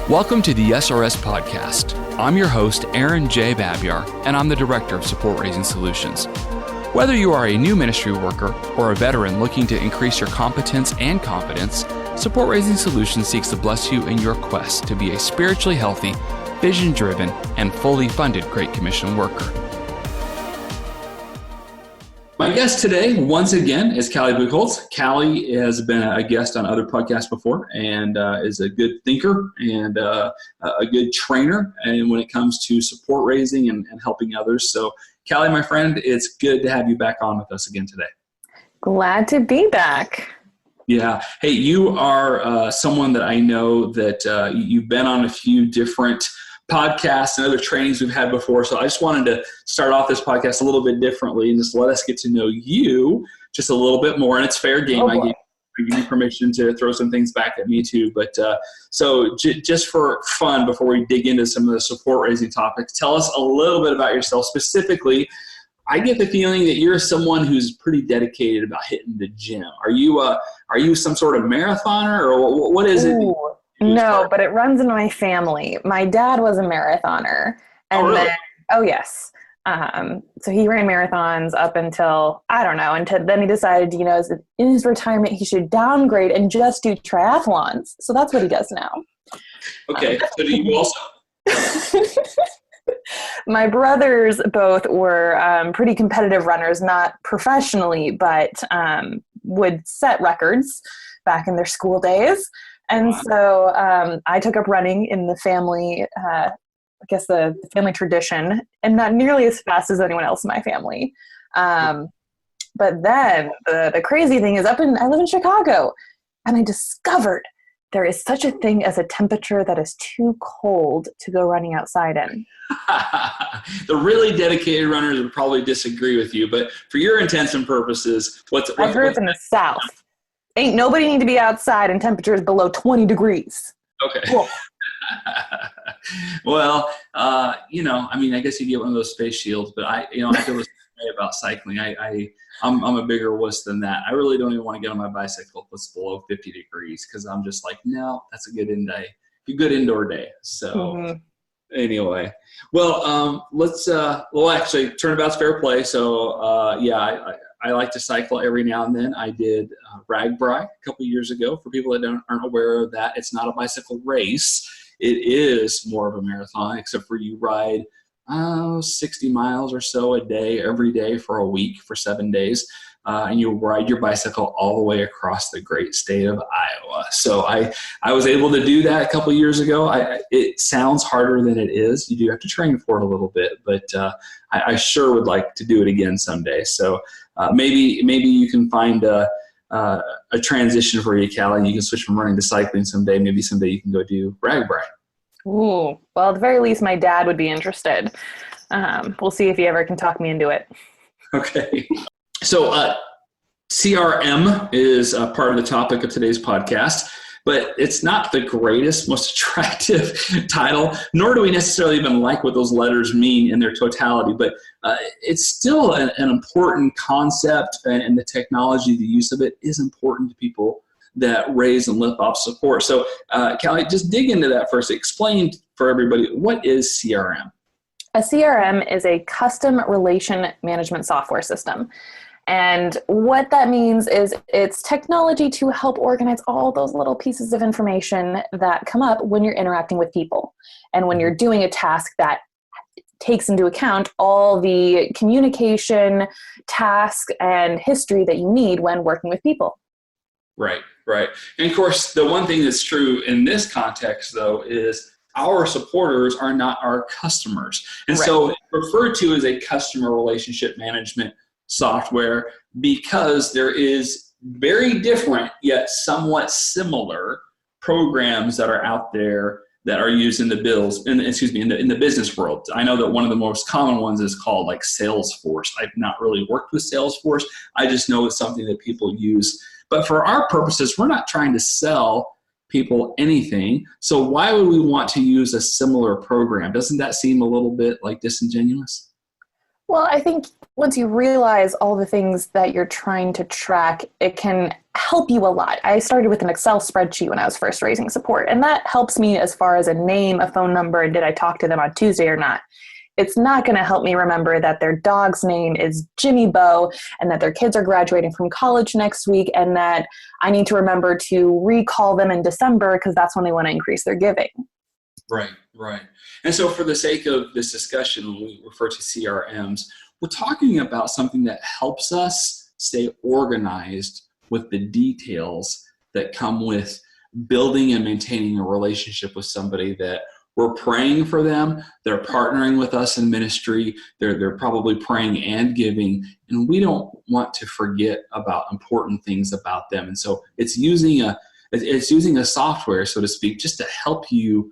Welcome to the SRS Podcast. I'm your host, Aaron J. Babyar, and I'm the Director of Support Raising Solutions. Whether you are a new ministry worker or a veteran looking to increase your competence and confidence, Support Raising Solutions seeks to bless you in your quest to be a spiritually healthy, vision-driven, and fully funded Great Commission worker. My guest today, once again, is Callie Buchholtz. Callie has been a guest on other podcasts before and is a good thinker and a good trainer and when it comes to support raising and helping others. So, Callie, my friend, it's good to have you back on with us again today. Glad to be back. Yeah. Hey, you are someone that I know that you've been on a few different podcasts and other trainings we've had before. So I just wanted to start off this podcast a little bit differently and just let us get to know you just a little bit more. And it's fair game. I give you permission to throw some things back at me too. But just for fun, before we dig into some of the support raising topics, tell us a little bit about yourself. Specifically, I get the feeling that you're someone who's pretty dedicated about hitting the gym. Are you some sort of marathoner, or what is it? No, but it runs in my family. My dad was a marathoner. And yes. So he ran marathons up until, then he decided, in his retirement, he should downgrade and just do triathlons. So that's what he does now. Okay. So do you also? My brothers both were pretty competitive runners, not professionally, but would set records back in their school days. And so I took up running in the family, the family tradition, and not nearly as fast as anyone else in my family. But then the crazy thing is I live in Chicago, and I discovered there is such a thing as a temperature that is too cold to go running outside in. The really dedicated runners would probably disagree with you, but for your intents and purposes, I grew up in the South. Ain't nobody need to be outside in temperatures below 20 degrees. Okay. Cool. Well, I guess you get one of those space shields, but I feel the same way about cycling. I'm a bigger wuss than that. I really don't even want to get on my bicycle if it's below 50 degrees because I'm just like, no, that's a good indoor day. So anyway, well, let's actually turnabout's fair play. So I like to cycle every now and then. I did Ragbri a couple of years ago. For people that aren't aware of that, it's not a bicycle race. It is more of a marathon, except for you ride 60 miles or so a day, every day for a week, for 7 days. And you ride your bicycle all the way across the great state of Iowa. So I was able to do that a couple of years ago. It sounds harder than it is. You do have to train for it a little bit, but I sure would like to do it again someday. So maybe you can find a transition for you, Callie. You can switch from running to cycling someday. Maybe someday you can go do Ragbri. Ooh, well, at the very least, my dad would be interested. We'll see if he ever can talk me into it. Okay. So CRM is part of the topic of today's podcast, but it's not the greatest, most attractive title, nor do we necessarily even like what those letters mean in their totality, but it's still an important concept, and the technology, the use of it is important to people that raise and lift off support. So Callie, just dig into that first. Explain for everybody, what is CRM? A CRM is a custom relation management software system. And what that means is it's technology to help organize all those little pieces of information that come up when you're interacting with people and when you're doing a task that takes into account all the communication, task, and history that you need when working with people. Right. And of course, the one thing that's true in this context, though, is our supporters are not our customers. And so it's referred to as a customer relationship management software because there is very different yet somewhat similar programs that are out there that are used in the in the business world. I know that one of the most common ones is called like Salesforce. I've not really worked with Salesforce. I just know it's something that people use. But for our purposes, we're not trying to sell people anything. So why would we want to use a similar program? Doesn't that seem a little bit like disingenuous? Well, I think once you realize all the things that you're trying to track, it can help you a lot. I started with an Excel spreadsheet when I was first raising support, and that helps me as far as a name, a phone number, and did I talk to them on Tuesday or not. It's not going to help me remember that their dog's name is Jimmy Bo and that their kids are graduating from college next week and that I need to remember to recall them in December because that's when they want to increase their giving. Right, right. And so for the sake of this discussion, when we refer to CRMs, we're talking about something that helps us stay organized with the details that come with building and maintaining a relationship with somebody that we're praying for them. They're partnering with us in ministry. They're probably praying and giving, and we don't want to forget about important things about them. And so it's using a software, so to speak, just to help you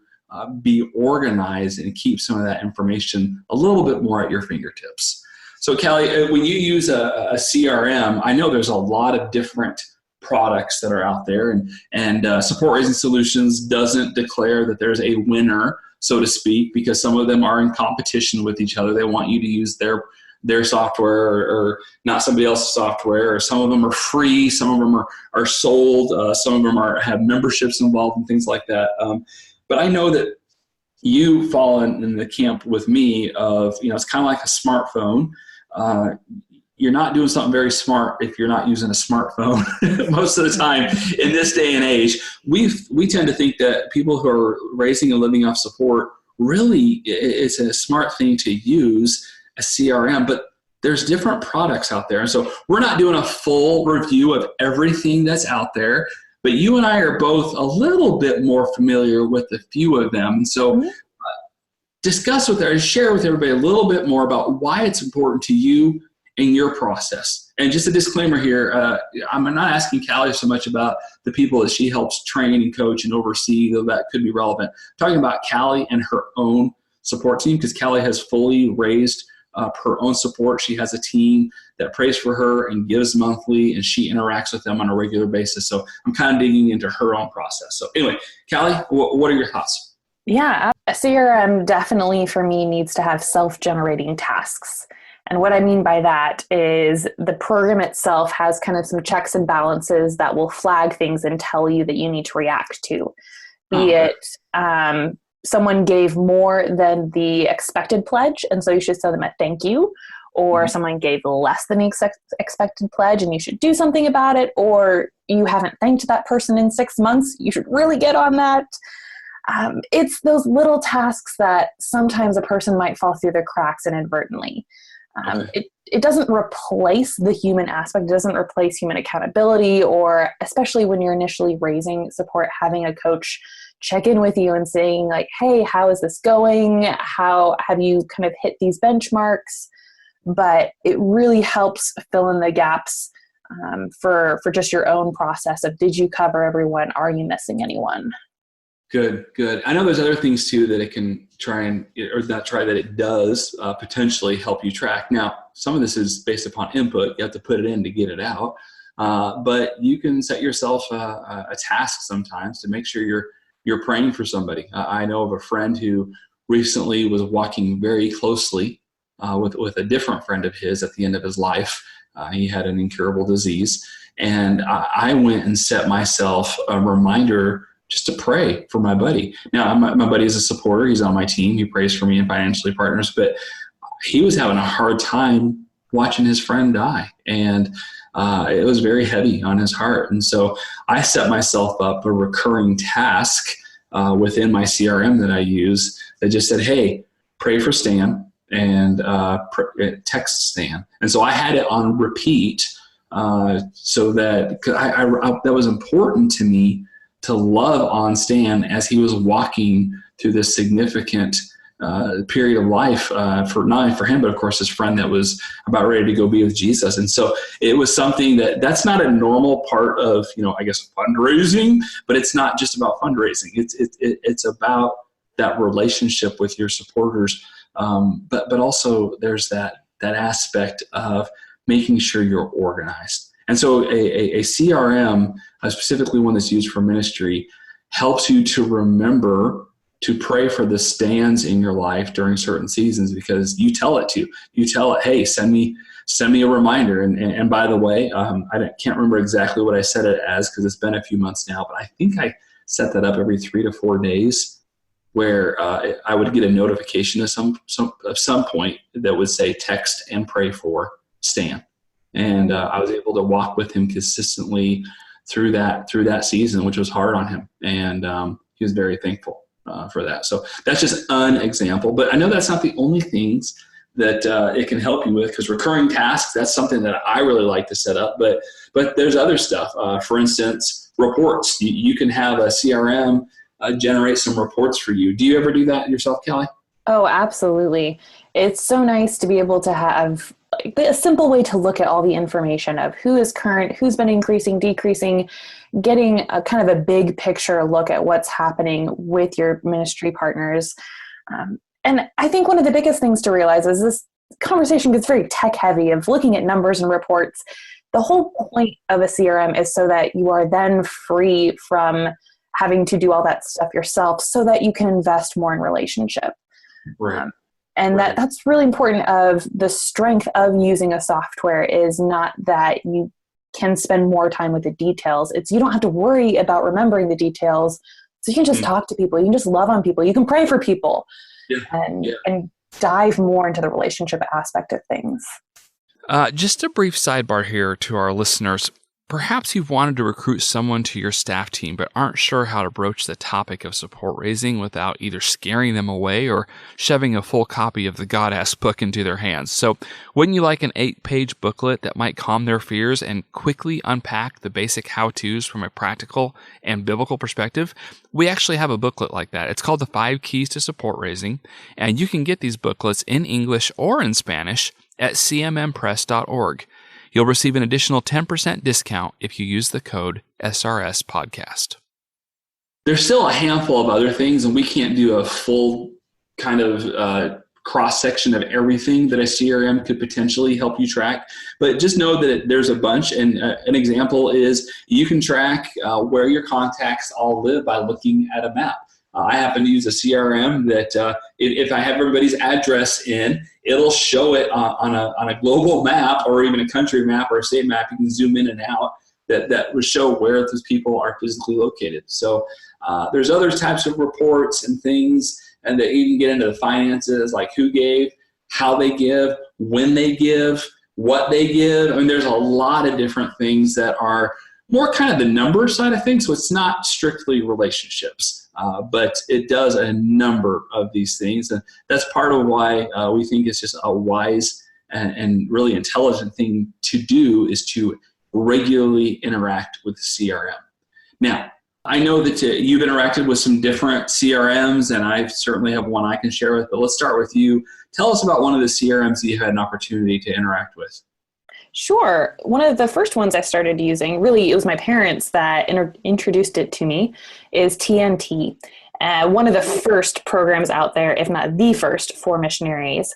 be organized and keep some of that information a little bit more at your fingertips. So Callie, when you use a CRM, I know there's a lot of different products that are out there, and Support Raising Solutions doesn't declare that there's a winner, so to speak, because some of them are in competition with each other. They want you to use their software or not somebody else's software, or some of them are free, some of them are sold, some of them have memberships involved and things like that. But I know that you fall in the camp with me of, it's kind of like a smartphone. You're not doing something very smart if you're not using a smartphone most of the time in this day and age. We tend to think that people who are raising and living off support, really it's a smart thing to use a CRM, but there's different products out there. And so we're not doing a full review of everything that's out there, but you and I are both a little bit more familiar with a few of them. And so share with everybody a little bit more about why it's important to you in your process. And just a disclaimer here, I'm not asking Callie so much about the people that she helps train and coach and oversee, though that could be relevant. I'm talking about Callie and her own support team, because Callie has fully raised her own support. She has a team that prays for her and gives monthly, and she interacts with them on a regular basis. So I'm kind of digging into her own process. So anyway, Callie, what are your thoughts? Yeah, a CRM definitely for me needs to have self-generating tasks. And what I mean by that is the program itself has kind of some checks and balances that will flag things and tell you that you need to react to. Be it someone gave more than the expected pledge, and so you should send them a thank you, or someone gave less than the expected pledge and you should do something about it, or you haven't thanked that person in 6 months, you should really get on that. It's those little tasks that sometimes a person might fall through the cracks inadvertently. It doesn't replace the human aspect. It doesn't replace human accountability, or especially when you're initially raising support, having a coach check in with you and saying like, hey, how is this going? How have you kind of hit these benchmarks? But it really helps fill in the gaps for just your own process of, did you cover everyone? Are you missing anyone? Good. I know there's other things too that it can that it does potentially help you track. Now, some of this is based upon input. You have to put it in to get it out. But you can set yourself a task sometimes to make sure you're praying for somebody. I know of a friend who recently was walking very closely with a different friend of his at the end of his life. He had an incurable disease. And I went and set myself a reminder just to pray for my buddy. Now, my buddy is a supporter. He's on my team. He prays for me and financially partners, but he was having a hard time watching his friend die. And it was very heavy on his heart. And so I set myself up a recurring task within my CRM that I use that just said, hey, pray for Stan and text Stan. And so I had it on repeat so that that was important to me, to love on Stan as he was walking through this significant period of life for not only for him, but of course his friend that was about ready to go be with Jesus. And so it was something that's not a normal part of, I guess, fundraising, but it's not just about fundraising. It's about that relationship with your supporters. But also there's that aspect of making sure you're organized. And so a CRM, specifically one that's used for ministry, helps you to remember to pray for the stands in your life during certain seasons, because you tell it, hey, send me a reminder. And by the way, I can't remember exactly what I set it as because it's been a few months now, but I think I set that up every 3 to 4 days, where I would get a notification of some point that would say text and pray for Stan. And I was able to walk with him consistently through that season, which was hard on him. And he was very thankful for that. So that's just an example. But I know that's not the only things that it can help you with, because recurring tasks, that's something that I really like to set up. But there's other stuff. For instance, reports. You can have a CRM generate some reports for you. Do you ever do that yourself, Callie? Oh, absolutely. It's so nice to be able to have a simple way to look at all the information of who is current, who's been increasing, decreasing, getting a kind of a big picture look at what's happening with your ministry partners. And I think one of the biggest things to realize is this conversation gets very tech heavy of looking at numbers and reports. The whole point of a CRM is so that you are then free from having to do all that stuff yourself, so that you can invest more in relationship. Right. And right. That's really important. Of the strength of using a software is not that you can spend more time with the details. It's you don't have to worry about remembering the details. So you can just talk to people. You can just love on people. You can pray for people and dive more into the relationship aspect of things. Just a brief sidebar here to our listeners. Perhaps you've wanted to recruit someone to your staff team, but aren't sure how to broach the topic of support raising without either scaring them away or shoving a full copy of the God-ass book into their hands. So wouldn't you like an 8-page booklet that might calm their fears and quickly unpack the basic how-tos from a practical and biblical perspective? We actually have a booklet like that. It's called The 5 Keys to Support Raising, and you can get these booklets in English or in Spanish at cmmpress.org. You'll receive an additional 10% discount if you use the code SRS Podcast. There's still a handful of other things, and we can't do a full kind of cross-section of everything that a CRM could potentially help you track. But just know that there's a bunch, and an example is you can track where your contacts all live by looking at a map. I happen to use a CRM that if I have everybody's address in, it'll show it on a global map or even a country map or a state map. You can zoom in and out. That will show where those people are physically located. So there's other types of reports and things, and that you can get into the finances, like who gave, how they give, when they give, what they give. I mean, there's a lot of different things that are more kind of the number side of things. So it's not strictly relationships. But it does a number of these things. And that's part of why we think it's just a wise and really intelligent thing to do, is to regularly interact with the CRM. Now, I know that you've interacted with some different CRMs, and I certainly have one I can share with, but let's start with you. Tell us about one of the CRMs that you've had an opportunity to interact with. Sure. One of the first ones I started using, really, it was my parents that introduced it to me, is TNT. One of the first programs out there, if not the first, for missionaries.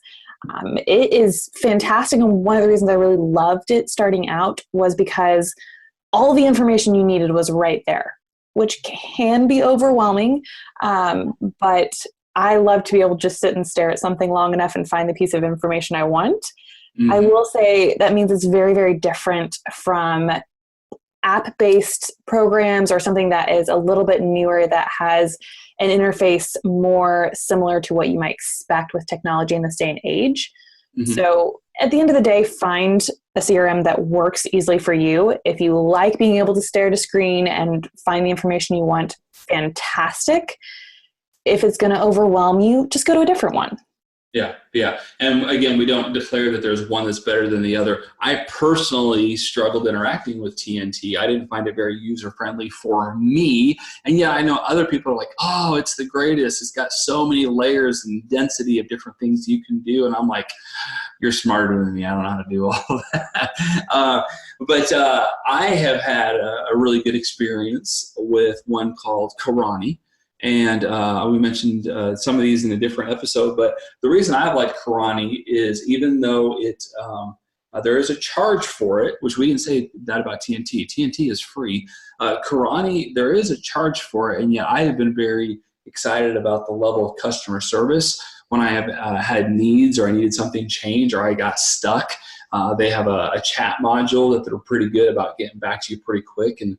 It is fantastic, and one of the reasons I really loved it starting out was because all the information you needed was right there, which can be overwhelming, but I love to be able to just sit and stare at something long enough and find the piece of information I want. Mm-hmm. I will say that means it's very, very different from app-based programs or something that is a little bit newer that has an interface more similar to what you might expect with technology in this day and age. Mm-hmm. So at the end of the day, find a CRM that works easily for you. If you like being able to stare at a screen and find the information you want, fantastic. If it's going to overwhelm you, just go to a different one. Yeah. And again, we don't declare that there's one that's better than the other. I personally struggled interacting with TNT. I didn't find it very user-friendly for me. And yeah, I know other people are like, oh, it's the greatest. It's got so many layers and density of different things you can do. And I'm like, you're smarter than me. I don't know how to do all of that. But I have had a really good experience with one called Karani. And we mentioned some of these in a different episode, but the reason I like Karani is even though there is a charge for it, which we can say that about TNT. TNT is free. Karani, there is a charge for it, and yet I have been very excited about the level of customer service when I have had needs or I needed something changed or I got stuck. They have a chat module that they're pretty good about getting back to you pretty quick and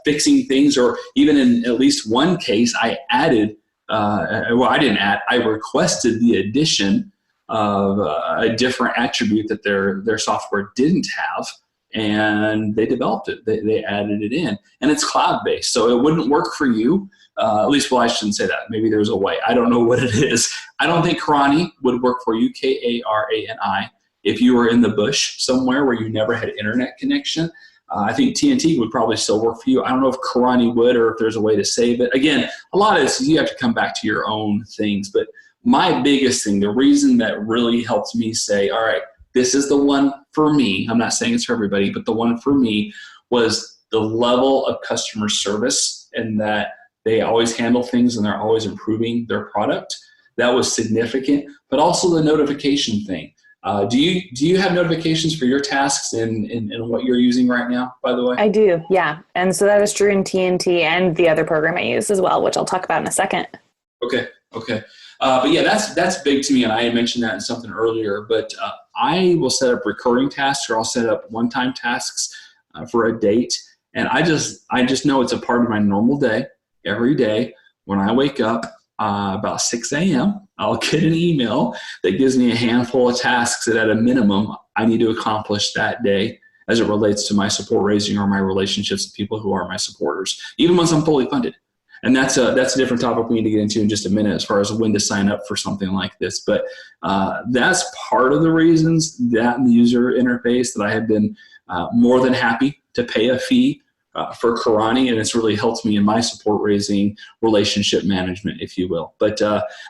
fixing things. Or even in at least one case, I added, I didn't add, I requested the addition of a different attribute that their software didn't have, and they developed it. They added it in, and it's cloud-based, so it wouldn't work for you. At least, well, I shouldn't say that. Maybe there's a way. I don't know what it is. I don't think Karani would work for you, Karani, if you were in the bush somewhere where you never had internet connection. I think TNT would probably still work for you. I don't know if Karani would or if there's a way to save it. Again, a lot of this, you have to come back to your own things. But my biggest thing, the reason that really helps me say, all right, this is the one for me, I'm not saying it's for everybody, but the one for me was the level of customer service and that they always handle things and they're always improving their product. That was significant, but also the notification thing. Do you have notifications for your tasks in what you're using right now, by the way? I do, yeah. And so that is true in TNT and the other program I use as well, which I'll talk about in a second. Okay. But yeah, that's big to me, and I had mentioned that in something earlier, but I will set up recurring tasks, or I'll set up one-time tasks for a date, and I just know it's a part of my normal day. Every day when I wake up about 6 a.m., I'll get an email that gives me a handful of tasks that at a minimum I need to accomplish that day as it relates to my support raising or my relationships with people who are my supporters, even once I'm fully funded. And that's a different topic we need to get into in just a minute as far as when to sign up for something like this. But that's part of the reasons that in the user interface that I have been more than happy to pay a fee for Karani, and it's really helped me in my support raising relationship management, if you will. But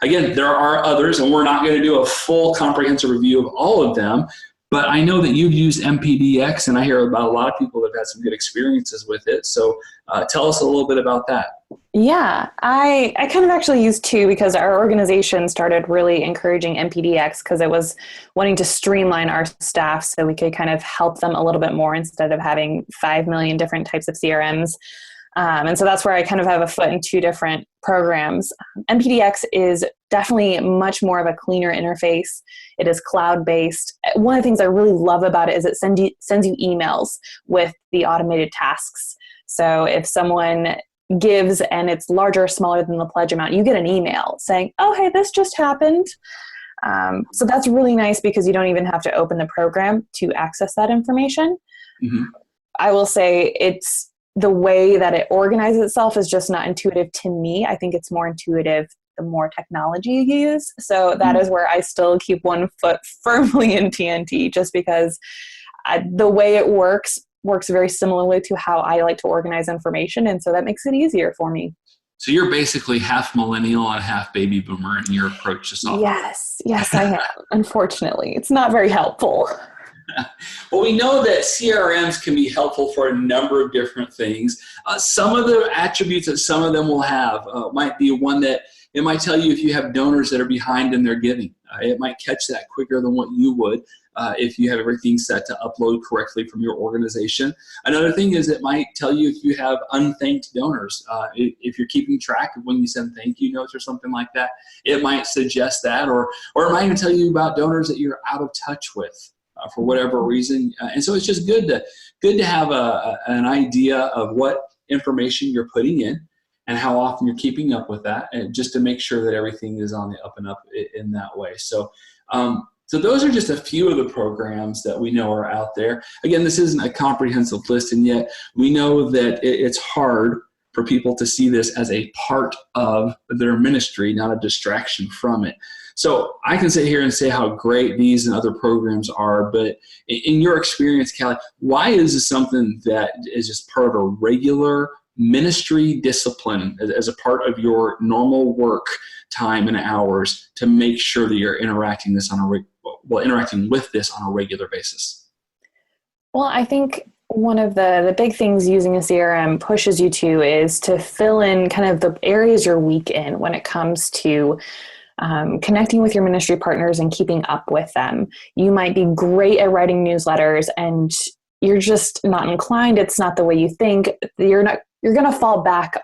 again, there are others, and we're not going to do a full comprehensive review of all of them. But I know that you've used MPDX, and I hear about a lot of people that have had some good experiences with it. So tell us a little bit about that. Yeah, I kind of actually used two because our organization started really encouraging MPDX because it was wanting to streamline our staff so we could kind of help them a little bit more instead of having 5 million different types of CRMs. And so that's where I kind of have a foot in two different programs. MPDX is definitely much more of a cleaner interface. It is cloud-based. One of the things I really love about it is it sends you emails with the automated tasks. So if someone gives and it's larger or smaller than the pledge amount, you get an email saying, oh, hey, this just happened. So that's really nice because you don't even have to open the program to access that information. Mm-hmm. I will say it's the way that it organizes itself is just not intuitive to me. I think it's more intuitive the more technology you use. So that is where I still keep one foot firmly in TNT just because the way it works very similarly to how I like to organize information. And so that makes it easier for me. So you're basically half millennial and half baby boomer in your approach to software. Yes, I am. Unfortunately, it's not very helpful. Well, we know that CRMs can be helpful for a number of different things. Some of the attributes that some of them will have might be one that it might tell you if you have donors that are behind in their giving. It might catch that quicker than what you would if you have everything set to upload correctly from your organization. Another thing is it might tell you if you have unthanked donors. If you're keeping track of when you send thank you notes or something like that, it might suggest that, or it might even tell you about donors that you're out of touch with. For whatever reason, and so it's just good to have an idea of what information you're putting in and how often you're keeping up with that, and just to make sure that everything is on the up and up in that way. So those are just a few of the programs that we know are out there. Again, this isn't a comprehensive list, and yet we know that it's hard for people to see this as a part of their ministry, not a distraction from it. So I can sit here and say how great these and other programs are, but in your experience, Callie, why is this something that is just part of a regular ministry discipline as a part of your normal work time and hours to make sure that you're interacting with this on a regular basis? Well, I think one of the big things using a CRM pushes you to is to fill in kind of the areas you're weak in when it comes to connecting with your ministry partners and keeping up with them. You might be great at writing newsletters and you're just not inclined. It's not the way you think. You're going to fall back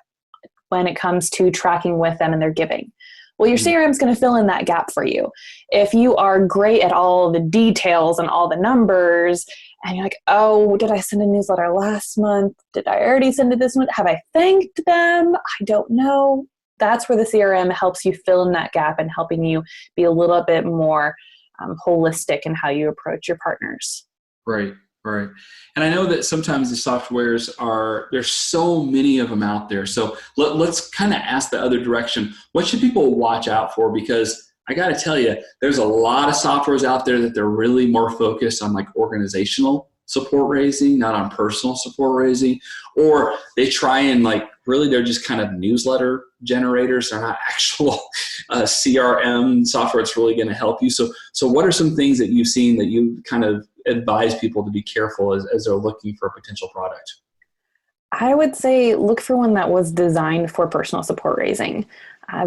when it comes to tracking with them and their giving. Well, your CRM is going to fill in that gap for you. If you are great at all the details and all the numbers, and you're like, oh, did I send a newsletter last month? Did I already send it this month? Have I thanked them? I don't know. That's where the CRM helps you fill in that gap and helping you be a little bit more holistic in how you approach your partners. Right. Right. And I know that sometimes the softwares there's so many of them out there. So let's kind of ask the other direction. What should people watch out for? Because I got to tell you, there's a lot of softwares out there that they're really more focused on like organizational support raising, not on personal support raising, or they try and like, really they're just kind of newsletter generators. They're not actual CRM software that's really going to help you. So what are some things that you've seen that you kind of advise people to be careful as they're looking for a potential product? I would say look for one that was designed for personal support raising.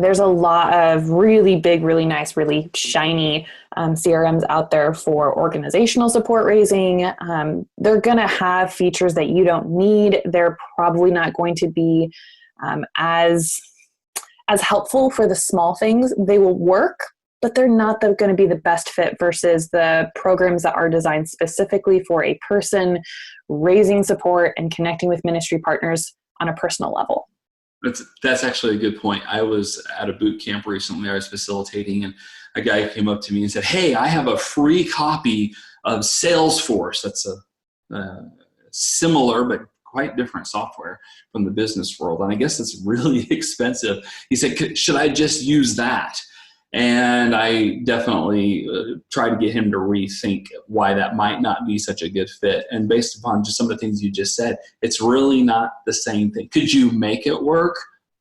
There's a lot of really big, really nice, really shiny CRMs out there for organizational support raising. They're going to have features that you don't need. They're probably not going to be as helpful for the small things. They will work, but they're not going to be the best fit versus the programs that are designed specifically for a person raising support and connecting with ministry partners on a personal level. That's actually a good point. I was at a boot camp recently. I was facilitating, and a guy came up to me and said, "Hey, I have a free copy of Salesforce." That's a similar but quite different software from the business world, and I guess it's really expensive. He said, "Should I just use that?" And I definitely try to get him to rethink why that might not be such a good fit. And based upon just some of the things you just said, it's really not the same thing. Could you make it work?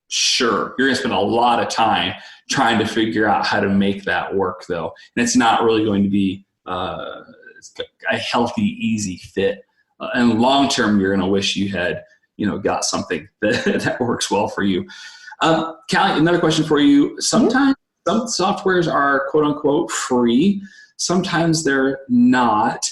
Sure. You're going to spend a lot of time trying to figure out how to make that work, though. And it's not really going to be a healthy, easy fit. And long term, you're going to wish you had, got something that works well for you. Callie, another question for you. Sometimes some softwares are quote unquote free. Sometimes they're not.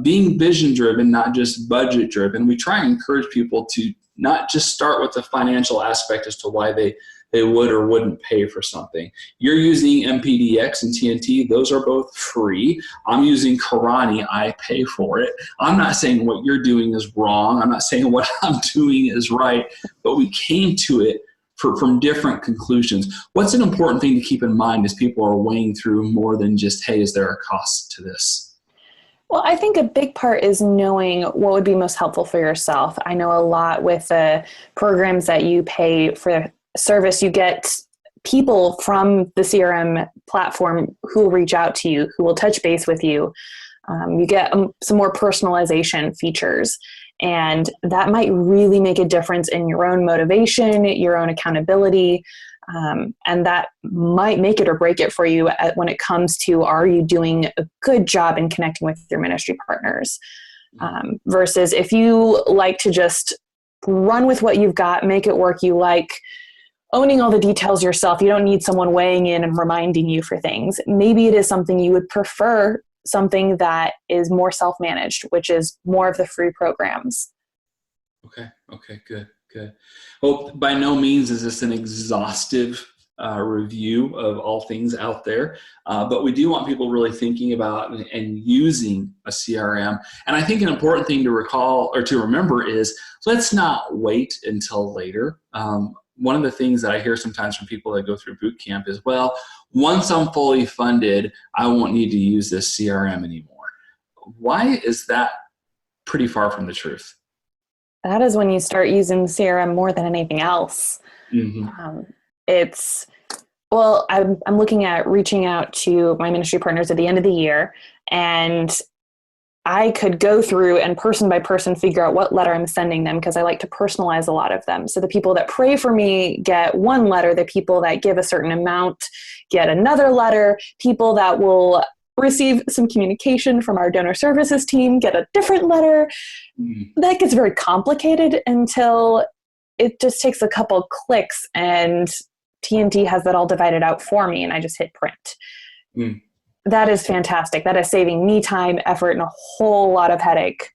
Being vision driven, not just budget driven, we try and encourage people to not just start with the financial aspect as to why they would or wouldn't pay for something. You're using MPDX and TNT. Those are both free. I'm using Karani. I pay for it. I'm not saying what you're doing is wrong. I'm not saying what I'm doing is right, but we came to it from different conclusions. What's an important thing to keep in mind as people are weighing through more than just, hey, is there a cost to this? Well, I think a big part is knowing what would be most helpful for yourself. I know a lot with the programs that you pay for service, you get people from the CRM platform who will reach out to you, who will touch base with you. You get some more personalization features. And that might really make a difference in your own motivation, your own accountability, and that might make it or break it for you when it comes to, are you doing a good job in connecting with your ministry partners? Versus if you like to just run with what you've got, make it work, you like owning all the details yourself, you don't need someone weighing in and reminding you for things. Maybe it is something you would prefer, something that is more self-managed, which is more of the free programs. Okay, good. Well, by no means is this an exhaustive review of all things out there, but we do want people really thinking about and using a CRM. And I think an important thing to recall or to remember is, let's not wait until later. One of the things that I hear sometimes from people that go through boot camp is, well, once I'm fully funded, I won't need to use this CRM anymore. Why is that pretty far from the truth? That is when you start using CRM more than anything else. Mm-hmm. I'm looking at reaching out to my ministry partners at the end of the year, and I could go through and person by person figure out what letter I'm sending them, because I like to personalize a lot of them. So the people that pray for me get one letter, the people that give a certain amount get another letter, people that will receive some communication from our donor services team get a different letter. That gets very complicated until it just takes a couple clicks and TNT has that all divided out for me and I just hit print. That is fantastic. That is saving me time, effort, and a whole lot of headache.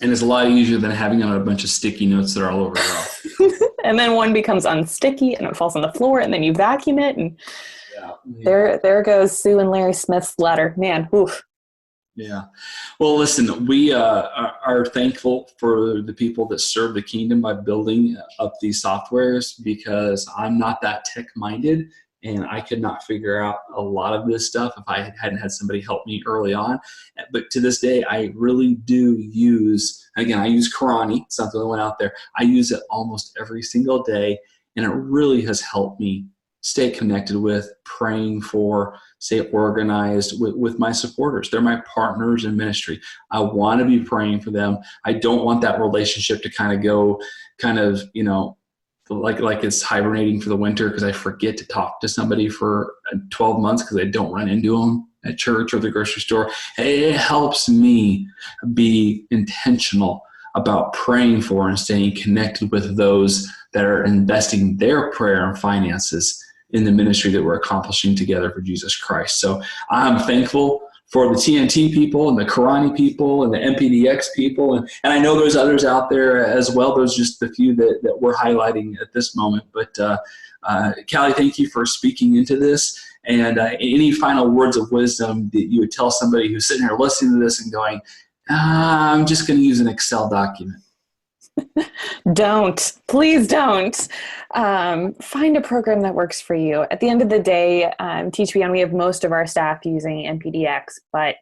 And it's a lot easier than having on a bunch of sticky notes that are all over the And then one becomes unsticky and it falls on the floor and then you vacuum it. And Yeah. there goes Sue and Larry Smith's ladder. Man, oof. Yeah. Well, listen, we are thankful for the people that serve the kingdom by building up these softwares, because I'm not that tech-minded and I could not figure out a lot of this stuff if I hadn't had somebody help me early on. But to this day, I really do use, again, I use Karani, something that went out there. I use it almost every single day, and it really has helped me stay connected with, praying for, stay organized with my supporters. They're my partners in ministry. I want to be praying for them. I don't want that relationship to kind of go like it's hibernating for the winter because I forget to talk to somebody for 12 months because I don't run into them at church or the grocery store. It helps me be intentional about praying for and staying connected with those that are investing their prayer and finances in the ministry that we're accomplishing together for Jesus Christ. So I'm thankful for the TNT people and the Karani people and the MPDX people. And I know there's others out there as well. Those are just the few that we're highlighting at this moment. But Callie, thank you for speaking into this. And any final words of wisdom that you would tell somebody who's sitting here listening to this and going, I'm just going to use an Excel document? Don't. Please don't. Find a program that works for you. At the end of the day, TeachBeyond, we have most of our staff using MPDX, but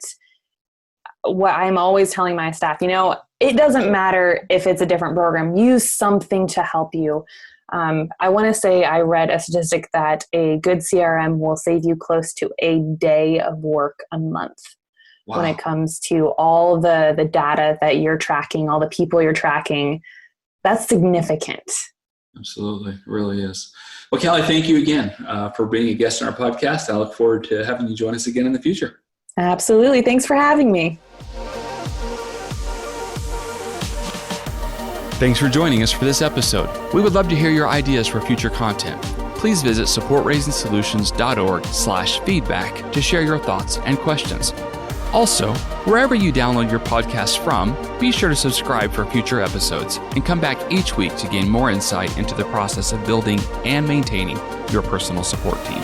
what I'm always telling my staff, it doesn't matter if it's a different program. Use something to help you. I want to say I read a statistic that a good CRM will save you close to a day of work a month. Wow. When it comes to all the data that you're tracking, all the people you're tracking. That's significant. Absolutely. It really is. Well, Callie, thank you again for being a guest on our podcast. I look forward to having you join us again in the future. Absolutely. Thanks for having me. Thanks for joining us for this episode. We would love to hear your ideas for future content. Please visit supportraisengsolutions.org/feedback to share your thoughts and questions. Also, wherever you download your podcast from, be sure to subscribe for future episodes and come back each week to gain more insight into the process of building and maintaining your personal support team.